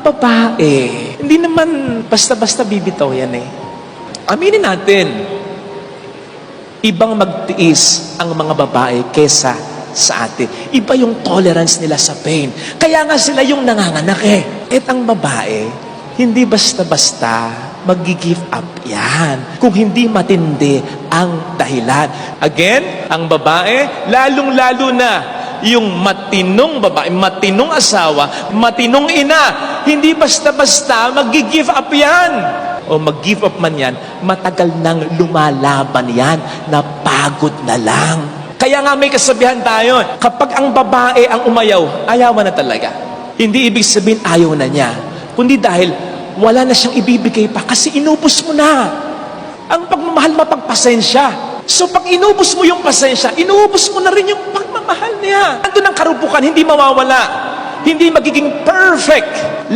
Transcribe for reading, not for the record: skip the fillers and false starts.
babae, hindi naman basta-basta bibitaw yan eh. Aminin natin, ibang magtiis ang mga babae kesa sa atin. Iba yung tolerance nila sa pain. Kaya nga sila yung nanganganak eh. At ang babae, hindi basta-basta mag-give up yan. Kung hindi matindi ang dahilan. Again, ang babae, lalong-lalo na yung matinong babae, matinong asawa, matinong ina, hindi basta-basta mag-give up yan. O mag-give up man yan, matagal nang lumalaban yan, napagod na lang. Kaya nga may kasabihan tayo, kapag ang babae ang umayaw, ayaw na talaga. Hindi ibig sabihin ayaw na niya, kundi dahil wala na siyang ibibigay pa kasi inubos mo na. Ang pagmamahal mapagpasensya. So pag inubos mo yung pasensya, inubos mo na rin yung pagmamahal niya. Ando ng karupukan, hindi mawawala. Hindi magiging perfect.